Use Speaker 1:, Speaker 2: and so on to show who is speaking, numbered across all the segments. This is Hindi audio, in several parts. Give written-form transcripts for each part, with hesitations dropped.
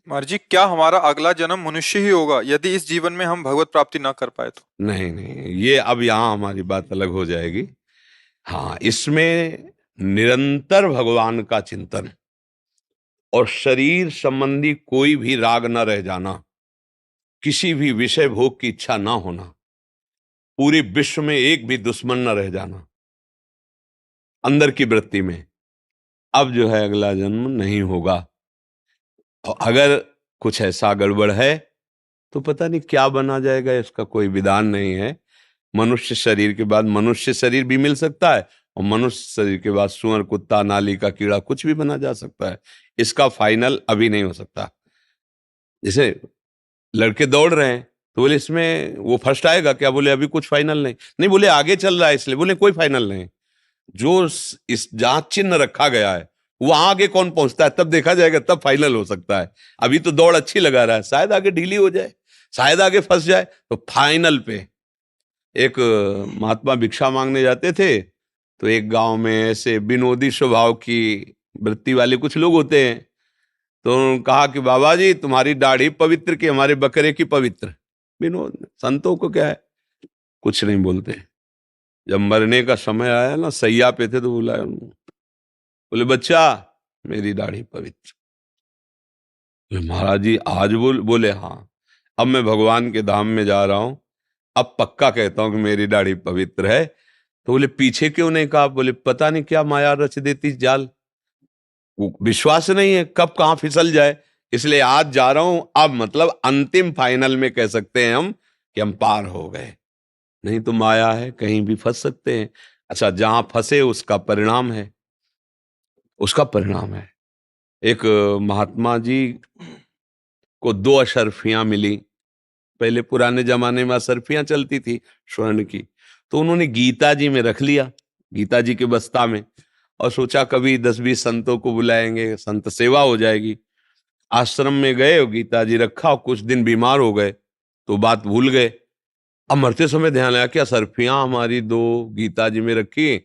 Speaker 1: मर्जी, क्या हमारा अगला जन्म मनुष्य ही होगा यदि इस जीवन में हम भगवत प्राप्ति न कर पाए तो?
Speaker 2: नहीं नहीं, ये अब यहाँ हमारी बात अलग हो जाएगी। हाँ, इसमें निरंतर भगवान का चिंतन और शरीर संबंधी कोई भी राग न रह जाना, किसी भी विषय भोग की इच्छा ना होना, पूरे विश्व में एक भी दुश्मन न रह जाना, अंदर की वृत्ति में अब जो है अगला जन्म नहीं होगा। और अगर कुछ ऐसा गड़बड़ है तो पता नहीं क्या बना जाएगा, इसका कोई विधान नहीं है। मनुष्य शरीर के बाद मनुष्य शरीर भी मिल सकता है, और मनुष्य शरीर के बाद सुअर, कुत्ता, नाली का कीड़ा, कुछ भी बना जा सकता है। इसका फाइनल अभी नहीं हो सकता। जैसे लड़के दौड़ रहे हैं तो बोले इसमें वो फर्स्ट आएगा क्या, बोले अभी कुछ फाइनल नहीं। नहीं, बोले आगे चल रहा है इसलिए, बोले कोई फाइनल नहीं। जो इस जहां चिन्ह रखा गया है वहां आगे कौन पहुंचता है तब देखा जाएगा, तब फाइनल हो सकता है। अभी तो दौड़ अच्छी लगा रहा है, शायद आगे ढीली हो जाए, शायद आगे फंस जाए, तो फाइनल पे। एक महात्मा भिक्षा मांगने जाते थे, तो एक गांव में ऐसे विनोदी स्वभाव की वृत्ति वाले कुछ लोग होते हैं, तो उन्होंने कहा कि बाबा जी तुम्हारी दाढ़ी पवित्र की हमारे बकरे की पवित्र। विनोद, संतों को क्या है, कुछ नहीं बोलते। जब मरने का समय आया ना, सैया पे थे, तो बुलाया उन्होंने, बोले बच्चा मेरी दाढ़ी पवित्र। बोले महाराज जी आज बोले हाँ, अब मैं भगवान के धाम में जा रहा हूं, अब पक्का कहता हूं कि मेरी दाढ़ी पवित्र है। तो बोले पीछे क्यों नहीं कहा, बोले पता नहीं क्या माया रच देती जाल, वो विश्वास नहीं है कब कहां फिसल जाए, इसलिए आज जा रहा हूं। अब मतलब अंतिम फाइनल में कह सकते हैं हम कि हम पार हो गए, नहीं तो माया है, कहीं भी फंस सकते हैं। अच्छा, जहां फंसे उसका परिणाम है, उसका परिणाम है। एक महात्मा जी को दो अशर्फियां मिली। पहले पुराने जमाने में अशर्फियां चलती थी स्वर्ण की, तो उन्होंने गीता जी में रख लिया, गीता जी के बस्ता में, और सोचा कभी 10-20 संतों को बुलाएंगे, संत सेवा हो जाएगी। आश्रम में गए, गीता जी रखा, और कुछ दिन बीमार हो गए तो बात भूल गए। अब मरते समय ध्यान आया कि अशर्फियां हमारी दो गीता जी में रखी,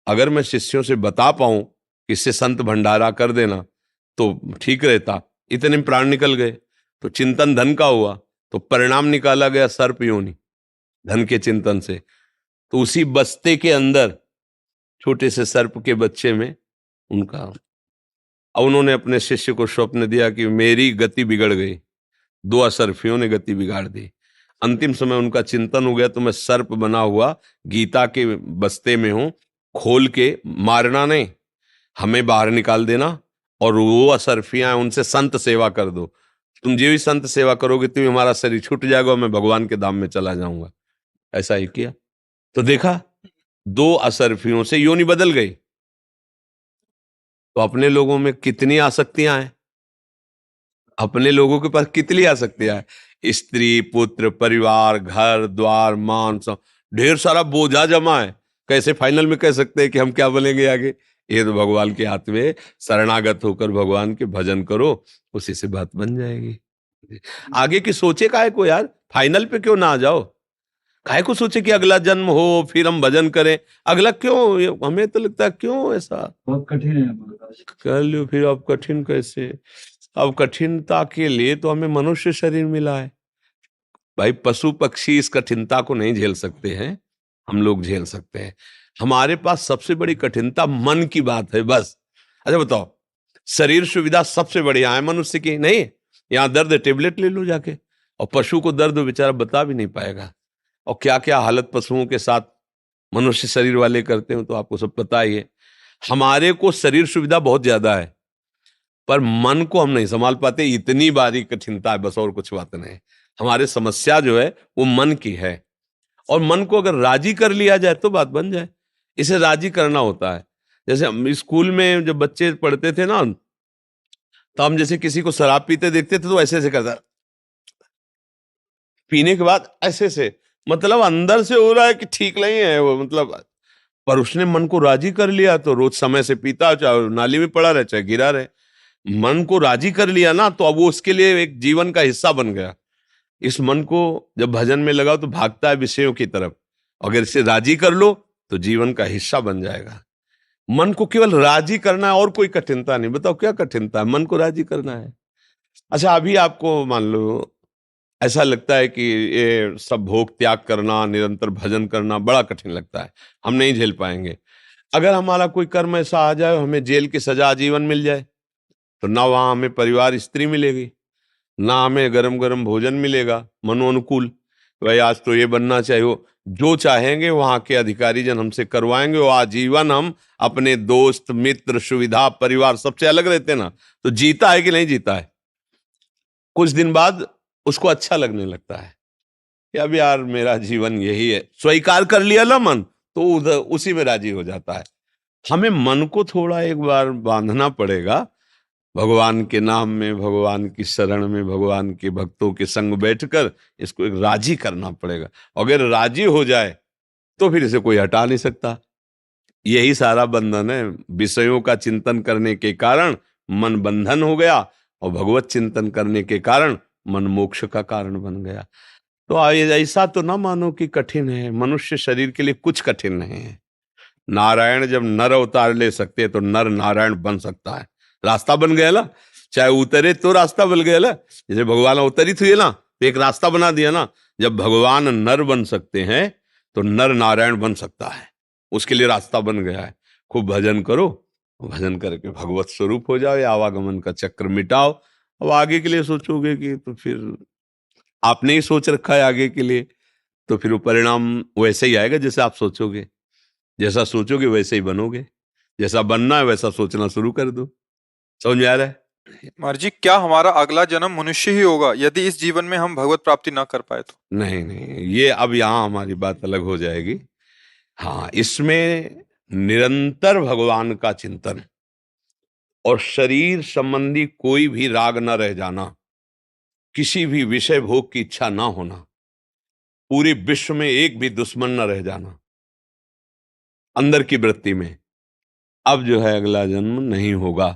Speaker 2: अगर मैं शिष्यों से बता पाऊं कि इससे संत भंडारा कर देना तो ठीक रहता। इतने में प्राण निकल गए, तो चिंतन धन का हुआ, तो परिणाम निकाला गया सर्प योनि, धन के चिंतन से। तो उसी बस्ते के अंदर छोटे से सर्प के बच्चे में उनका, और उन्होंने अपने शिष्य को स्वप्न दिया कि मेरी गति बिगड़ गई, दो असर्फियों ने गति बिगाड़ दी। अंतिम समय उनका चिंतन हो गया, तो मैं सर्प बना हुआ गीता के बस्ते में हूं, खोल के मारना नहीं, हमें बाहर निकाल देना, और वो असरफियां हैं उनसे संत सेवा कर दो। तुम जो भी संत सेवा करोगे तो हमारा शरीर छूट जाएगा और मैं भगवान के धाम में चला जाऊंगा। ऐसा ही किया, तो देखा दो असरफियों से योनि बदल गई। तो अपने लोगों में कितनी आसक्तियां हैं, अपने लोगों के पास कितनी आसक्तियां हैं, स्त्री, पुत्र, परिवार, घर द्वार, मान, ढेर सारा बोझा जमा है। कैसे फाइनल में कह सकते हैं कि हम क्या बनेंगे आगे? ये तो भगवान के हाथ में। शरणागत होकर भगवान के भजन करो, उसी से बात बन जाएगी। आगे की सोचे काहे को यार, फाइनल पे क्यों ना आ जाओ? काहे को सोचे कि अगला जन्म हो फिर हम भजन करें? अगला क्यों, हमें तो लगता है क्यों ऐसा
Speaker 3: बहुत कठिन है।
Speaker 2: कर लो, फिर अब कठिन कैसे? अब कठिनता के लिए तो हमें मनुष्य शरीर मिला है भाई। पशु पक्षी इस कठिनता को नहीं झेल सकते हैं, हम लोग झेल सकते हैं। हमारे पास सबसे बड़ी कठिनता मन की बात है बस। अच्छा बताओ, शरीर सुविधा सबसे बढ़िया है मनुष्य की, नहीं? यहाँ दर्द है, टेबलेट ले लो जाके। और पशु को दर्द बेचारा बता भी नहीं पाएगा। और क्या क्या हालत पशुओं के साथ मनुष्य शरीर वाले करते हो तो आपको सब पता ही है। हमारे को शरीर सुविधा बहुत ज्यादा है, पर मन को हम नहीं संभाल पाते, इतनी बारी कठिनता है बस, और कुछ बात नहीं। हमारे समस्या जो है वो मन की है, और मन को अगर राजी कर लिया जाए तो बात बन जाए। इसे राजी करना होता है। जैसे हम स्कूल में जब बच्चे पढ़ते थे ना, तो हम जैसे किसी को शराब पीते देखते थे तो ऐसे ऐसे करता, पीने के बाद ऐसे से, मतलब अंदर से हो रहा है कि ठीक नहीं है वो, मतलब। पर उसने मन को राजी कर लिया तो रोज समय से पीता, चाहे नाली में पड़ा रहे चाहे गिरा रहे। मन को राजी कर लिया ना, तो अब वो उसके लिए एक जीवन का हिस्सा बन गया। इस मन को जब भजन में लगाओ तो भागता है विषयों की तरफ, अगर इसे राजी कर लो तो जीवन का हिस्सा बन जाएगा। मन को केवल राजी करना है, और कोई कठिनता नहीं। बताओ क्या कठिनता है? मन को राजी करना है। अच्छा, अभी आपको मान लो ऐसा लगता है कि ये सब भोग त्याग करना, निरंतर भजन करना बड़ा कठिन लगता है, हम नहीं झेल पाएंगे। अगर हमारा कोई कर्म ऐसा आ जाए, हमें जेल की सजा आजीवन मिल जाए, तो ना वहां हमें परिवार स्त्री मिलेगी, ना हमें गरम गरम भोजन मिलेगा मनोनुकूल, भाई आज तो ये बनना चाहिए, वो जो चाहेंगे वहां के अधिकारी जन हमसे करवाएंगे, वो आजीवन हम अपने दोस्त मित्र सुविधा परिवार सबसे अलग रहते हैं ना, तो जीता है कि नहीं जीता है? कुछ दिन बाद उसको अच्छा लगने लगता है कि अब यार मेरा जीवन यही है, स्वीकार कर लिया ना मन, तो उधर उसी में राजी हो जाता है। हमें मन को थोड़ा एक बार बांधना पड़ेगा, भगवान के नाम में, भगवान की शरण में, भगवान के भक्तों के संग बैठकर इसको एक राजी करना पड़ेगा। अगर राजी हो जाए तो फिर इसे कोई हटा नहीं सकता। यही सारा बंधन है। विषयों का चिंतन करने के कारण मन बंधन हो गया, और भगवत चिंतन करने के कारण मन मोक्ष का कारण बन गया। तो ऐसा तो ना मानो कि कठिन है, मनुष्य शरीर के लिए कुछ कठिन नहीं है। नारायण जब नर अवतार ले सकते हैं तो नर नारायण बन सकता है, रास्ता बन गया ना, चाहे उतरे तो रास्ता बन गया ना। जैसे भगवान अवतरित हुए ना, तो एक रास्ता बना दिया ना। जब भगवान नर बन सकते हैं तो नर नारायण बन सकता है, उसके लिए रास्ता बन गया है। खूब भजन करो, भजन करके भगवत स्वरूप हो जाओ, या आवागमन का चक्र मिटाओ। अब आगे के लिए सोचोगे कि तो फिर आपने ही सोच रखा है आगे के लिए, तो फिर वो परिणाम वैसे ही आएगा जैसे आप सोचोगे। जैसा सोचोगे वैसे ही बनोगे, जैसा बनना है वैसा सोचना शुरू कर दो। समझ में आ रहा है?
Speaker 1: महाराज जी, क्या हमारा अगला जन्म मनुष्य ही होगा यदि इस जीवन में हम भगवत प्राप्ति न कर पाए तो?
Speaker 2: नहीं नहीं, ये अब यहाँ हमारी बात अलग हो जाएगी। हाँ, इसमें निरंतर भगवान का चिंतन और शरीर संबंधी कोई भी राग न रह जाना, किसी भी विषय भोग की इच्छा ना होना, पूरे विश्व में एक भी दुश्मन न रह जाना अंदर की वृत्ति में, अब जो है अगला जन्म नहीं होगा।